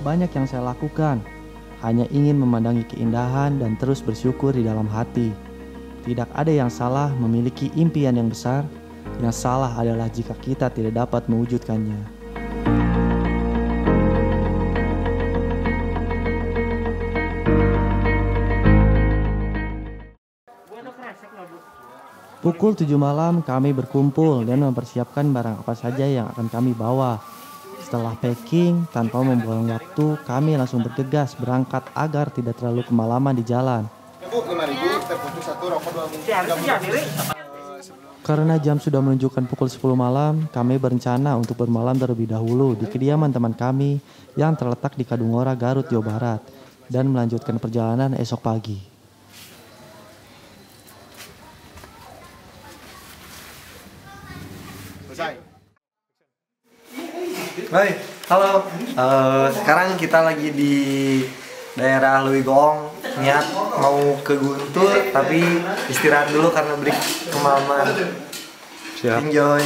banyak yang saya lakukan. Hanya ingin memandangi keindahan dan terus bersyukur di dalam hati. Tidak ada yang salah memiliki impian yang besar. Yang salah adalah jika kita tidak dapat mewujudkannya. Pukul 7 malam kami berkumpul dan mempersiapkan barang apa saja yang akan kami bawa. Setelah packing, tanpa membuang waktu, kami langsung bergegas berangkat agar tidak terlalu kemalaman di jalan. Karena jam sudah menunjukkan pukul 10 malam, kami berencana untuk bermalam terlebih dahulu di kediaman teman kami yang terletak di Kadungora, Garut, Jawa Barat, dan melanjutkan perjalanan esok pagi. Hai, halo. Sekarang kita lagi di daerah Leuwigong. Niat mau ke Guntur, tapi istirahat dulu karena break kemalaman. Siap. Enjoy.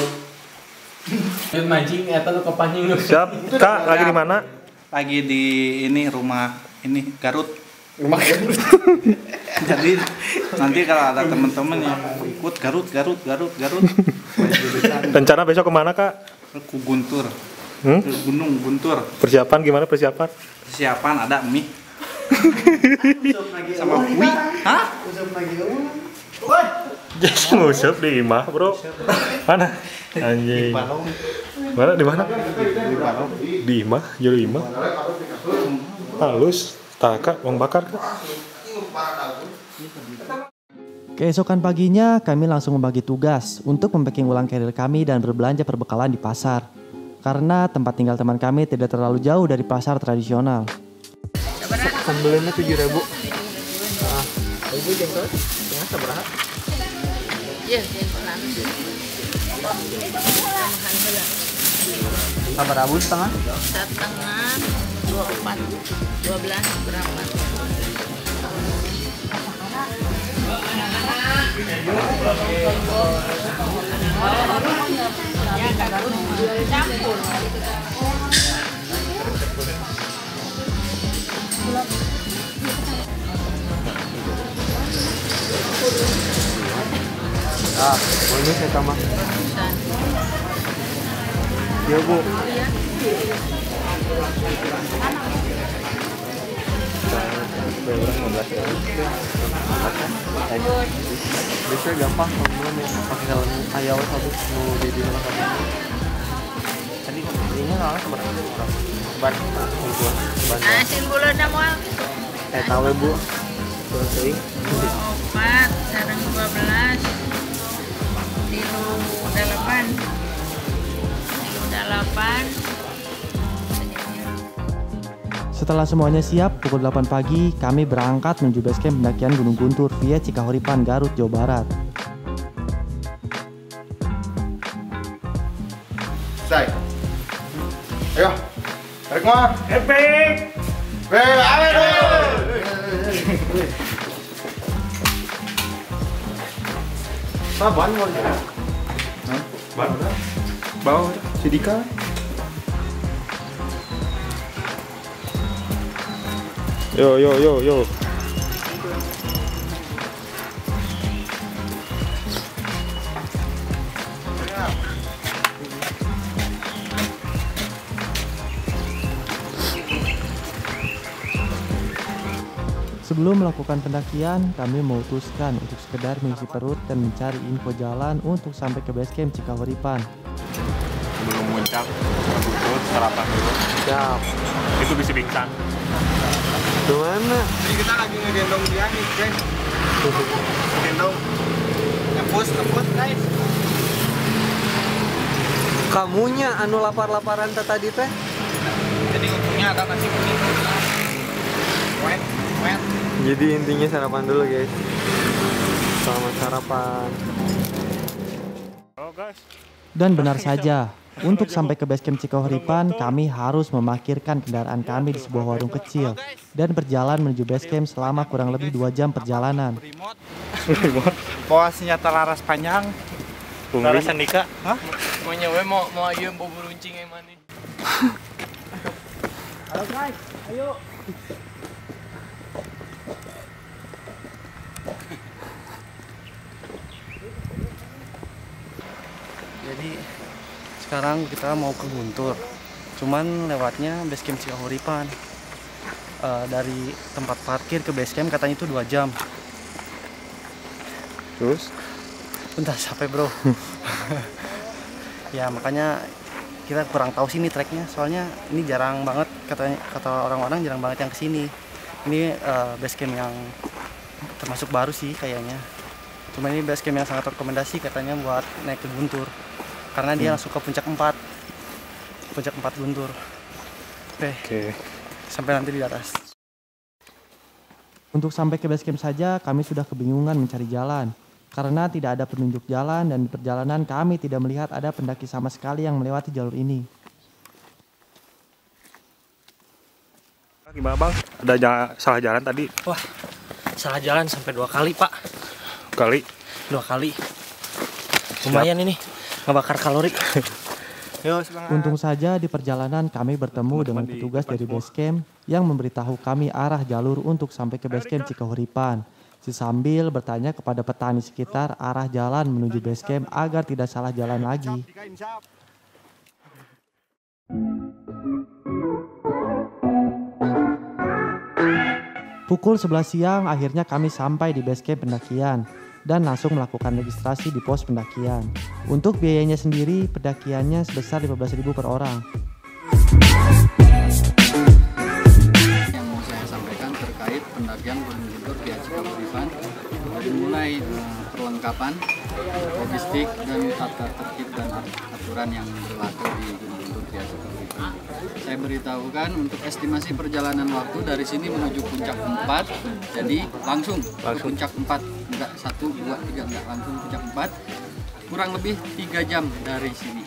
Mancing atau lu kepancing lu? Siap. Kak, lagi di mana? Lagi di rumah Garut. Rumah Garut. Jadi nanti kalau ada teman-teman yang ikut Garut. Rencana besok kemana, Kak? Ke Guntur. Ke Gunung Guntur. Persiapan gimana persiapan? Persiapan ada mie. Sama kue. Hah? Jadi ngusap di imah, bro. Mana? Anjing. Mana? Di mana? Di imah, juru imah. Halus, taka, uang bakar, Kak. Keesokan paginya, kami langsung membagi tugas untuk mempacking ulang carrier kami dan berbelanja perbekalan di pasar. Karena tempat tinggal teman kami tidak terlalu jauh dari pasar tradisional. Sambelnya 7.000. Ibu jengkol, setengah seberapa? Iya, jengkolan. Sabar abu setengah? Setengah, 24, 12 berapa? Campur. Boleh saya tambah. Iya, Bu. Bisa gampang teman-teman ya, pakai helm ayam satu mau di mana kamu. Tadi ini nggak seberapa? Ban itu ban. Asin bulan moal. Tahu Bu. Terus 4, sareng 12. Tilu 8. Setelah semuanya siap, pukul 8 pagi, kami berangkat menuju base camp pendakian Gunung Guntur via Cikahuripan, Garut, Jawa Barat. Say. Ayo. Tarik mah. Epic! Ban mau. Ban. Bawa Sidika. Yo. Sebelum melakukan pendakian, kami memutuskan untuk sekedar mengisi perut dan mencari info jalan untuk sampai ke base camp Cikahuripan. Sebelum muncak, Guntur, sarapan dulu. siap. Itu bisa pingsan. Gimana? Jadi kita lagi ngegendong dia nih, guys. Ngegendong. Ngepus guys. Kamunya anu lapar-laparan tadi teh? Jadi untungnya agak nasi kuning. Wet. Jadi intinya sarapan dulu guys. Selamat sarapan. Oh guys. Dan benar saja, untuk sampai ke base camp Cikahuripan, kami harus memarkirkan kendaraan kami di sebuah warung kecil dan berjalan menuju base camp selama kurang lebih 2 jam perjalanan. Bawa senjata laras panjang. Laras Sandika. Hah? Mau nyewe mau ayeum bobo runcing yang mana? Halo guys, ayo. Jadi sekarang kita mau ke Guntur. Cuman lewatnya basecamp Cikahuripan. Dari tempat parkir ke basecamp katanya itu 2 jam. Terus? Bentar sampai bro. Ya makanya kita kurang tahu sini treknya. Soalnya ini jarang banget kata orang-orang jarang banget yang kesini. Ini basecamp yang termasuk baru sih kayaknya. Cuma ini basecamp yang sangat rekomendasi katanya buat naik ke Guntur. Karena dia langsung ke puncak 4 Guntur. Oke. Sampai nanti di atas. Untuk sampai ke basecamp saja kami sudah kebingungan mencari jalan. Karena tidak ada penunjuk jalan dan di perjalanan kami tidak melihat ada pendaki sama sekali yang melewati jalur ini. Gimana bang? Ada salah jalan tadi? Wah, salah jalan sampai 2 kali pak. 2 kali. Lumayan ini, ngebakar kalori. Yo, semangat. Untung saja di perjalanan kami bertemu dengan petugas dari basecamp yang memberitahu kami arah jalur untuk sampai ke basecamp Cikahuripan. Sambil bertanya kepada petani sekitar arah jalan menuju basecamp agar tidak salah jalan lagi. Pukul 11 siang akhirnya kami sampai di basecamp pendakian dan langsung melakukan registrasi di pos pendakian. Untuk biayanya sendiri pendakiannya sebesar 15.000 per orang. Yang mau saya sampaikan terkait pendakian Gunung Guntur via Cikahuripan, dari mulai perlengkapan, logistik dan tata tertib dan aturan yang berlaku di Gunung Guntur via Cikahuripan. Saya beritahukan untuk estimasi perjalanan waktu dari sini menuju puncak 4, jadi langsung ke puncak 4, enggak 1, 2, 3, enggak langsung puncak 4, kurang lebih 3 jam dari sini.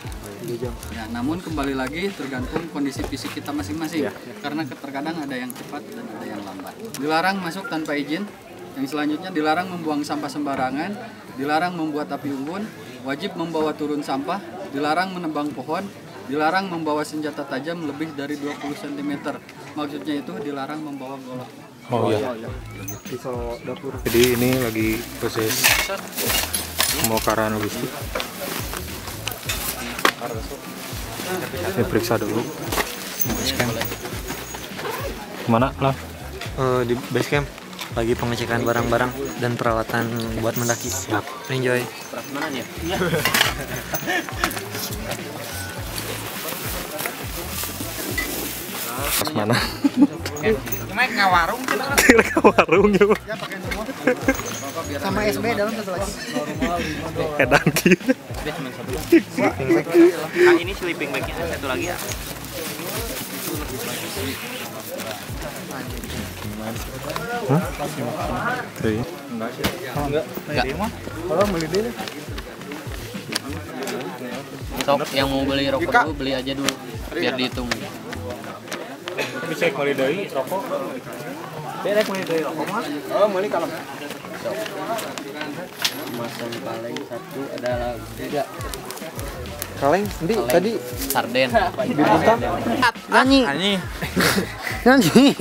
Ya, namun kembali lagi tergantung kondisi fisik kita masing-masing, karena terkadang ada yang cepat dan ada yang lambat. Dilarang masuk tanpa izin. Yang selanjutnya dilarang membuang sampah sembarangan, dilarang membuat api unggun, wajib membawa turun sampah, dilarang menebang pohon, dilarang membawa senjata tajam lebih dari 20 cm. Maksudnya itu dilarang membawa golok. Oh iya. Pisau dapur. Jadi ini lagi proses pembongkaran logistik. Ini periksa dulu. Mana lah? Di basecamp lagi pengecekan barang-barang dan peralatan buat mendaki. Siap. Enjoy. Mana nih ya? Pas mana? Cuma ngawarung kita. Warung ya. Sama SB dalam satu lagi. Edan gitu. Nah ini sleeping bagnya satu lagi ya. Sok yang mau beli rokok dulu beli aja dulu biar dihitung. Bisa kali deui rokok. Berek mau itu rokok mah. Oh, meuli kalau. Kemasan kaleng 1 adalah 3. Kaleng endi tadi Sarden. dibungkam. Nyanyi. Nyanyi.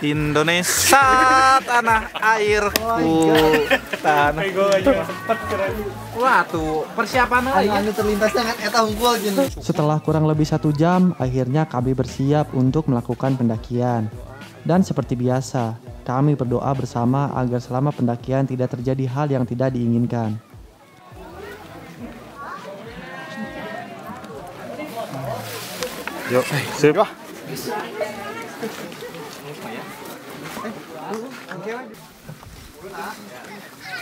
Indonesia tanah airku. Tanah. Wah tuh persiapan anu terlintas sangat eta unggul jeung. Setelah kurang lebih 1 jam, akhirnya kami bersiap untuk melakukan pendakian. Dan seperti biasa, kami berdoa bersama agar selama pendakian tidak terjadi hal yang tidak diinginkan. Yuk, sip.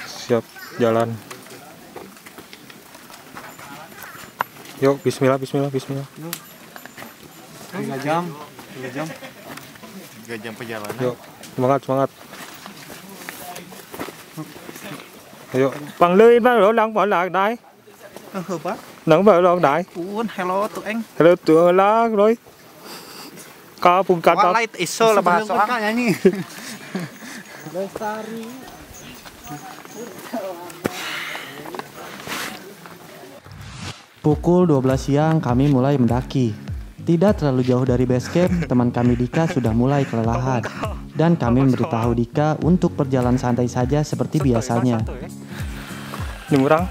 Siap, jalan. Yuk, bismillah. 3 jam. 3 jam perjalanan. Yuk, semangat. Ayo, bằng lưới mà lỗ lăng bỏ lại đây. Hợp á. Nắng vào lòng đại. Uốn hello tụi anh. Hello tụi lá rồi. Có vùng cát đó. Light iso lah bahasa orang nyanyi. Pukul 12 siang kami mulai mendaki. Tidak terlalu jauh dari base camp, teman kami Dika sudah mulai kelelahan. Dan kami memberitahu Dika untuk berjalan santai saja seperti biasanya. Ini murang.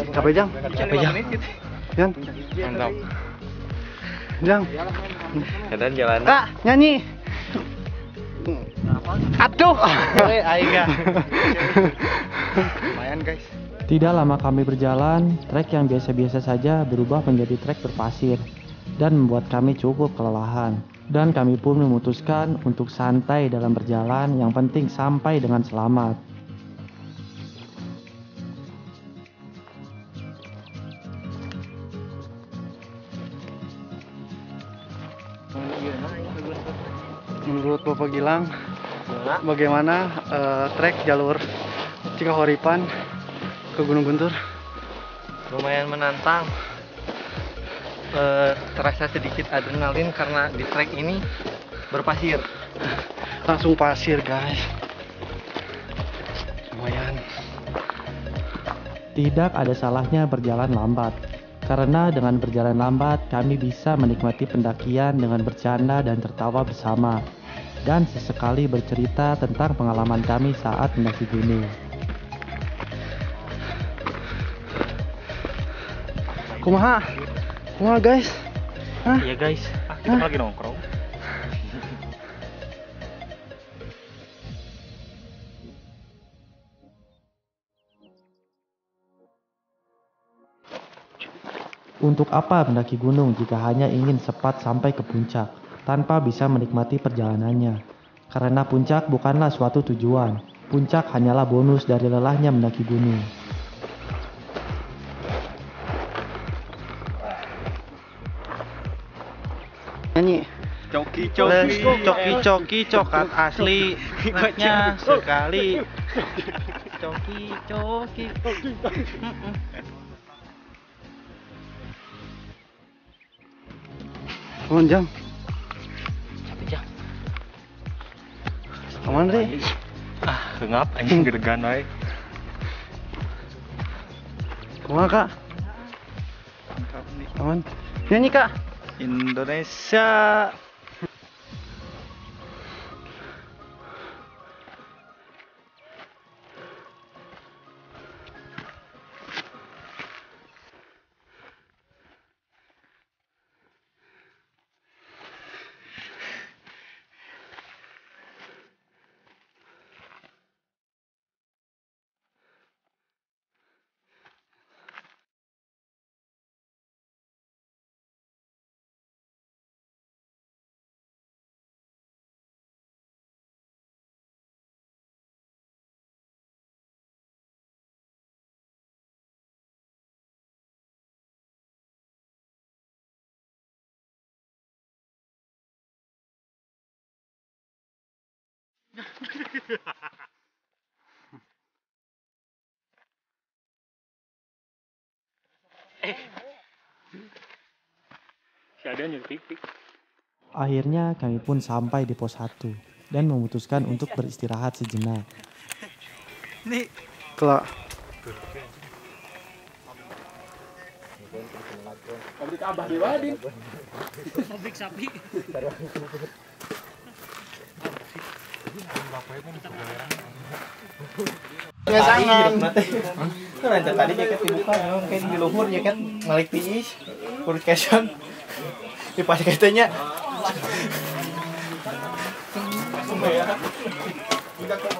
Capek Jang? Capek Jang. Jang? Mantap. Jang? Kadang jalan. Kak, nyanyi. Aduh. Aing. Lumayan guys. Tidak lama kami berjalan, trek yang biasa-biasa saja berubah menjadi trek berpasir dan membuat kami cukup kelelahan. Dan kami pun memutuskan untuk santai dalam berjalan, yang penting sampai dengan selamat. Menurut Bapak Gilang, bagaimana trek jalur Cikahoripan ke Gunung Guntur? Lumayan menantang. Terasa sedikit adrenalin karena di trek ini berpasir. Langsung pasir guys. Lumayan. Tidak ada salahnya berjalan lambat, karena dengan berjalan lambat kami bisa menikmati pendakian dengan bercanda dan tertawa bersama, dan sesekali bercerita tentang pengalaman kami saat mendaki gunung. Kumaha guys? Hah? Iya guys. Kita lagi nongkrong. Untuk apa mendaki gunung jika hanya ingin cepat sampai ke puncak, tanpa bisa menikmati perjalanannya? Karena puncak bukanlah suatu tujuan, puncak hanyalah bonus dari lelahnya mendaki gunung. Nyanyi. Coki coklat asli, naiknya sekali. Coki. Aman Jang. Capek Jang. Aman deh. Ngap anjing gedegan wae. Kumaha Kak? Aman. Nyanyi Kak. Indonesia. Si ada nyutik. Akhirnya kami pun sampai di pos 1 dan memutuskan untuk beristirahat sejenak. Nih, Kelak. Pabrik Abah Dewadin. Pabrik sapi. Sangan. Nanti tadi jaket dibuka, kayak di luhur jaket ngalik tiis, purification. Di pas katanya.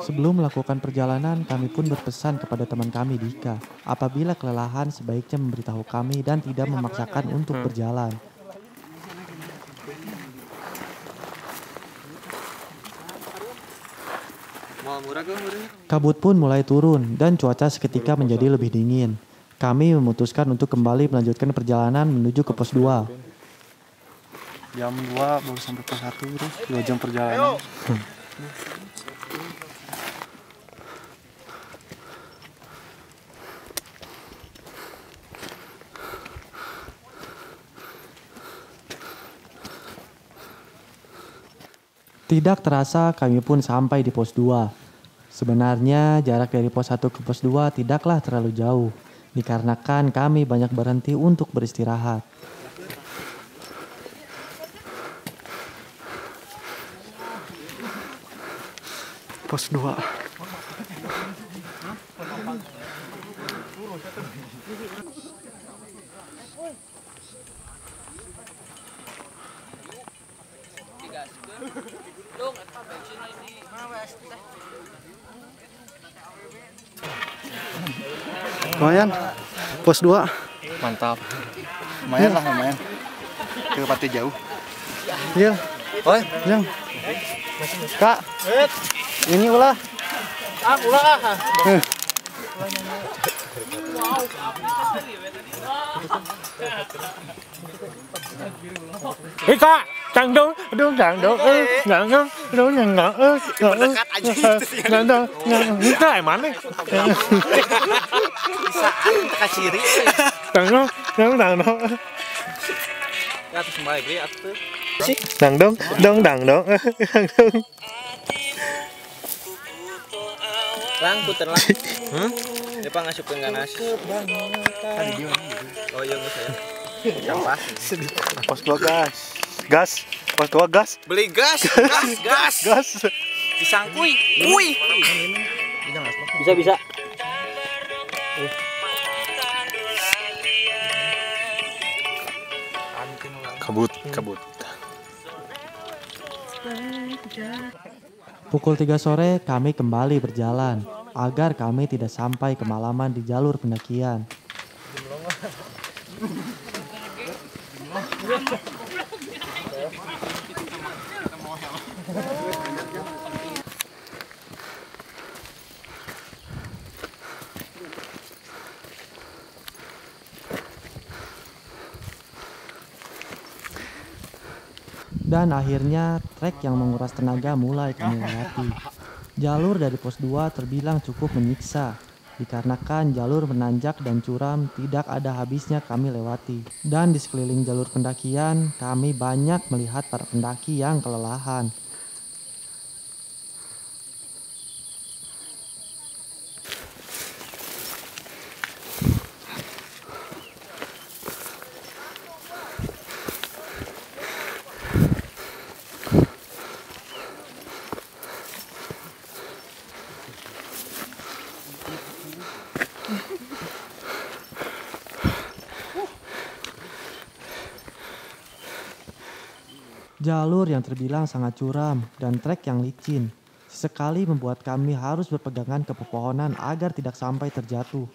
Sebelum melakukan perjalanan, kami pun berpesan kepada teman kami Dika, apabila kelelahan sebaiknya memberitahu kami dan tidak memaksakan untuk berjalan. Kabut pun mulai turun dan cuaca seketika menjadi lebih dingin. Kami memutuskan untuk kembali melanjutkan perjalanan menuju ke pos 2. Jam 2 baru sampai pos 1 terus 2 jam perjalanan. Tidak terasa kami pun sampai di pos 2. Sebenarnya jarak dari pos 1 ke pos 2 tidaklah terlalu jauh, dikarenakan kami banyak berhenti untuk beristirahat. Pos 2. Lumayan, pos 2. Mantap. Lumayan lah, lumayan. Ke pati jauh. Iya. Oi, Yang. Kak. Ini ulah. Kak, cangdong, kita mana? Lang puter lang. Dia pa ngasup ke ganas. Oh iya saya. Sampah. Pos 2 gas. Gas. Pos 2 gas. Beli gas. Gas. Disangkui. Wih. Bisa. Kabut. Pukul 3 sore kami kembali berjalan agar kami tidak sampai kemalaman di jalur pendakian. Dan akhirnya trek yang menguras tenaga mulai kami lewati. Jalur dari pos 2 terbilang cukup menyiksa, dikarenakan jalur menanjak dan curam tidak ada habisnya kami lewati. Dan di sekeliling jalur pendakian, kami banyak melihat para pendaki yang kelelahan. Jalur yang terbilang sangat curam dan trek yang licin, sesekali membuat kami harus berpegangan ke pepohonan agar tidak sampai terjatuh.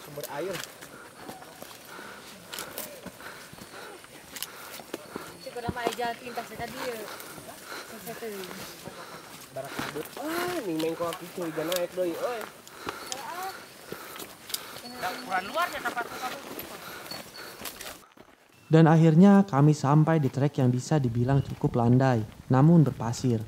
Sumber air. Nih main kok aku cuy naik doi, oi. Dan akhirnya kami sampai di trek yang bisa dibilang cukup landai, namun berpasir.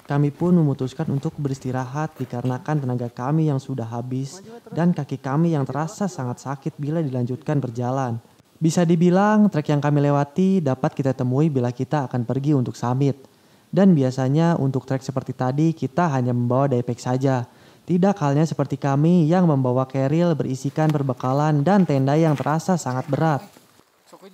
Kami pun memutuskan untuk beristirahat dikarenakan tenaga kami yang sudah habis dan kaki kami yang terasa sangat sakit bila dilanjutkan berjalan. Bisa dibilang trek yang kami lewati dapat kita temui bila kita akan pergi untuk summit. Dan biasanya untuk trek seperti tadi kita hanya membawa daypack saja. Tidak halnya seperti kami yang membawa keril berisikan perbekalan dan tenda yang terasa sangat berat.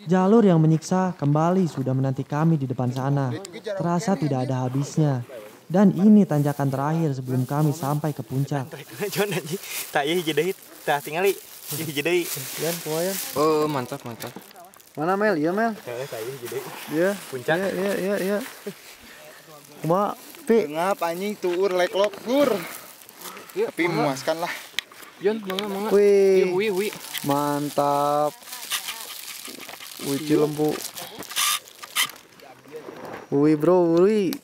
Jalur yang menyiksa kembali sudah menanti kami di depan sana. Terasa tidak ada habisnya. Dan ini tanjakan terakhir sebelum kami sampai ke puncak. Oh, mantap. Mana Mel? Iya Mel. Iya. Puncak. Iya. Kuma, ngap anjing tuur leklok tur. Tapi memuaskan lah. Yon, mangga. Wih. Mantap. Wih Cilembu. Wih bro, wih.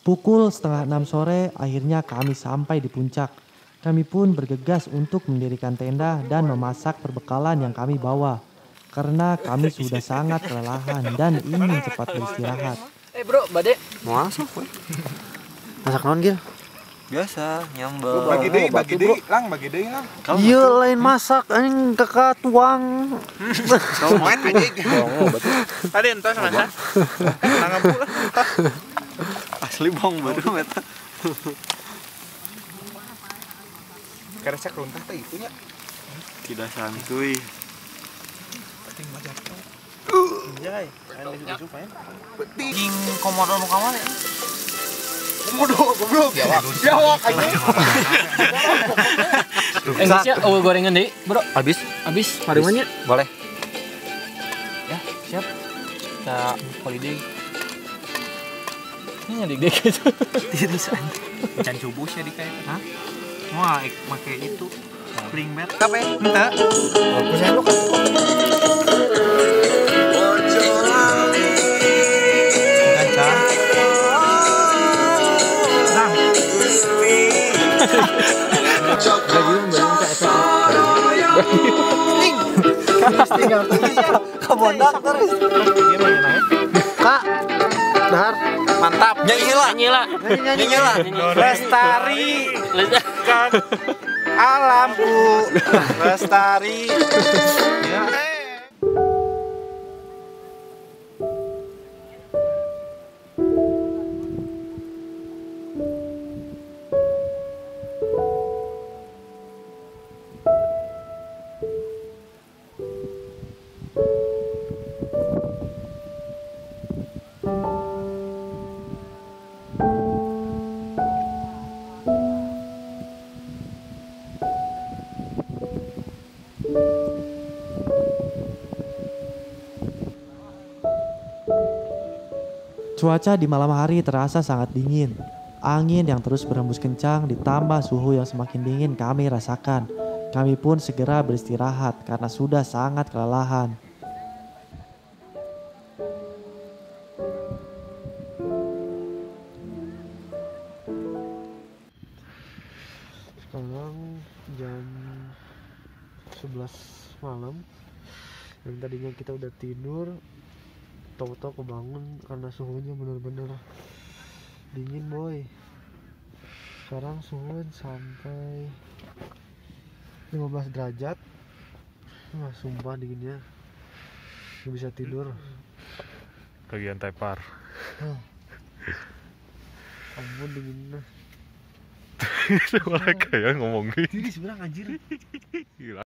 Pukul 5:30 sore akhirnya kami sampai di puncak. Kami pun bergegas untuk mendirikan tenda dan memasak perbekalan yang kami bawa. Karena kami sudah sangat kelelahan dan ingin cepat beristirahat. Bro, bade. Mau masuk we. Masak naon Gil? Biasa nyambel. Bagi deui lang. Iya lain masak anjing kakak tuang. Somat anjing. Tadi entos masak. Nangapul. Asli bong baru eta. Keresek runtah teh itunya. Tidak santuy. Anjay, anu disusup ya. Jing komodo nu kamar ya. Goblok. Jawab anjing. Enggak sih, gorengan deh, Bro. Habis? Mari manya. Boleh. Ya, siap. Kita holiday. Ini ngedik-dik gitu. Terus anjing. Can cubus ya dikait. Hah? Wah, make itu. Spring bed. Apa ya? Henteu. Aku saya lu kan. Kebondak terus. Kak, dahar mantap. Nyanyi lah. Lestari kan alamku. Lestari. Ya. Cuaca di malam hari terasa sangat dingin. Angin yang terus berhembus kencang ditambah suhu yang semakin dingin kami rasakan. Kami pun segera beristirahat karena sudah sangat kelelahan. Sekarang jam 11 malam. Dan tadinya kita udah tidur, tahu-tahu kebangun karena suhunya benar-benar dingin boy. Sekarang suhu sampai 15 derajat. Wah sumpah dinginnya, nggak bisa tidur. Bagian tepar. Ampun dinginnya. Malah kayak ngomong Ini sebenarnya anjir. Gila.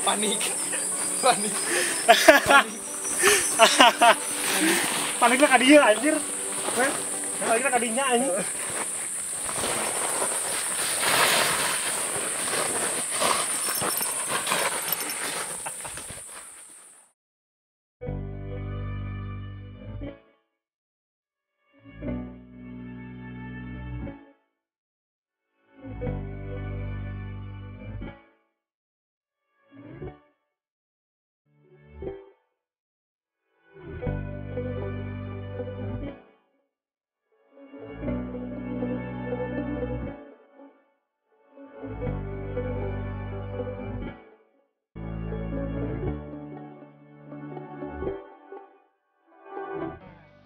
Panik. Panik. Paniknya ka dia anjir. Paniknya ka dinya anjir.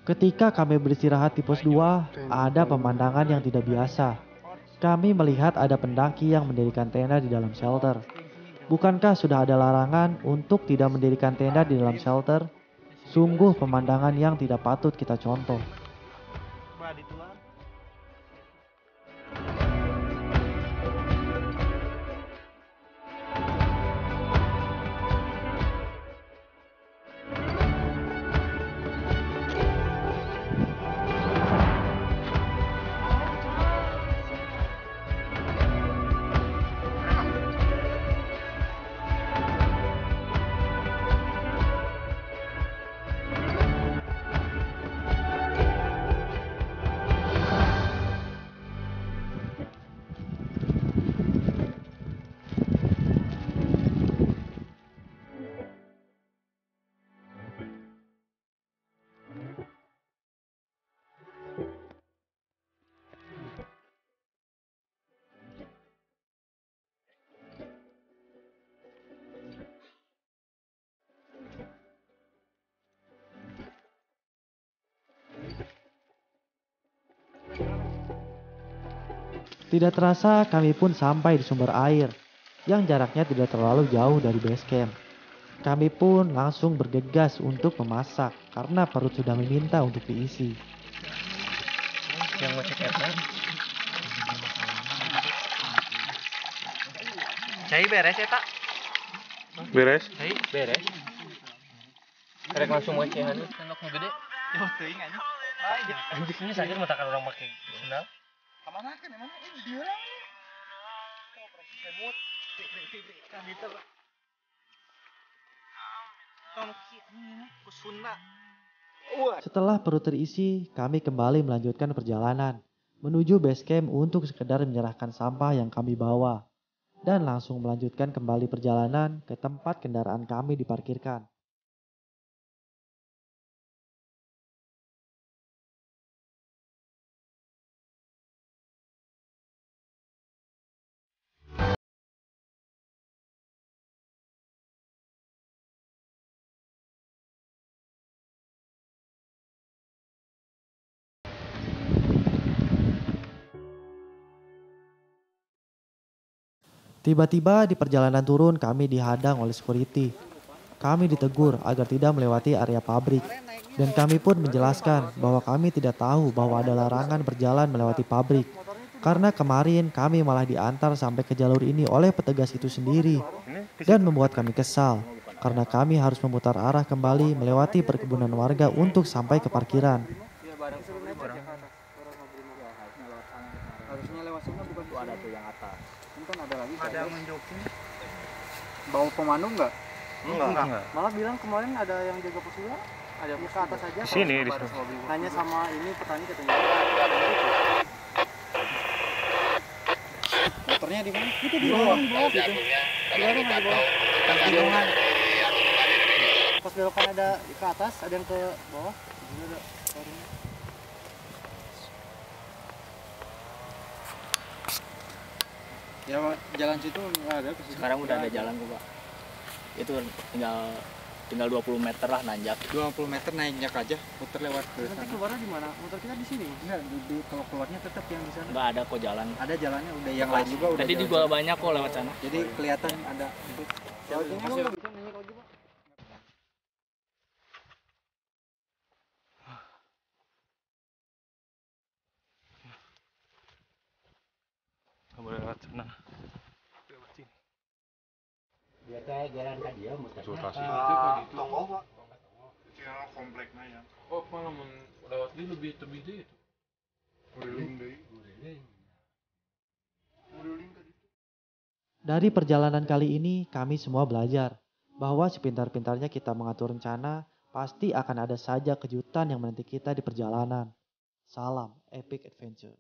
Ketika kami beristirahat di pos 2, ada pemandangan yang tidak biasa. Kami melihat ada pendaki yang mendirikan tenda di dalam shelter. Bukankah sudah ada larangan untuk tidak mendirikan tenda di dalam shelter? Sungguh pemandangan yang tidak patut kita contoh. Tidak terasa kami pun sampai di sumber air yang jaraknya tidak terlalu jauh dari base camp. Kami pun langsung bergegas untuk memasak karena perut sudah meminta untuk diisi. Yang mau cek air kan? Cai beres ya tak? Beres? Cai beres. Rek langsung mau cek anu sendok nu gede. Yo teuing anjing. Anjing ini sakit mata kalau orang pakai sendal. Kemana kan emang ini dia orang. Kemut. Kan gitu. Setelah perut terisi, kami kembali melanjutkan perjalanan menuju base camp untuk sekedar menyerahkan sampah yang kami bawa dan langsung melanjutkan kembali perjalanan ke tempat kendaraan kami diparkirkan. Tiba-tiba di perjalanan turun kami dihadang oleh security. Kami ditegur agar tidak melewati area pabrik. Dan kami pun menjelaskan bahwa kami tidak tahu bahwa ada larangan berjalan melewati pabrik. Karena kemarin kami malah diantar sampai ke jalur ini oleh petugas itu sendiri. Dan membuat kami kesal. Karena kami harus memutar arah kembali melewati perkebunan warga untuk sampai ke parkiran. Harusnya lewat sana bukan tuh ada tuh yang atas. Ini kan ada lagi. Ada menjokin. Bawa pemandu enggak? Enggak. Malah bilang kemarin ada yang jaga pos 2, ada ke atas aja. Di sini, di Kalau sini. Tanya sama ini petani katanya. Motornya di mana? Itu di bawah, di bawah gitu. Di warung di bawah. Kandungan. Pas belokan ada ke atas, ada yang ke bawah. Ini ada warungnya. Ya jalan situ nggak ada. Sekarang udah ada jalan kok, Pak. Itu tinggal 20 meter lah nanjak. 20 meter naiknya aja, putar lewat ke Nanti sana. keluarnya di mana? Motor kita di sini. Enggak, kalau keluarnya tetap yang di sana. Enggak ada kok jalan. Ada jalannya, udah yang lain juga udah. Tadi jalan. juga banyak kok lewat sana. Jadi kelihatan ada. Nggak boleh lewat sana. Biasa konsultasi. Tonggo Pak. Cina kompleknya ya. Oh, malah lewat dia lebih deh itu. Dari perjalanan kali ini, kami semua belajar bahwa sepintar-pintarnya kita mengatur rencana, pasti akan ada saja kejutan yang menanti kita di perjalanan. Salam Epic Adventure.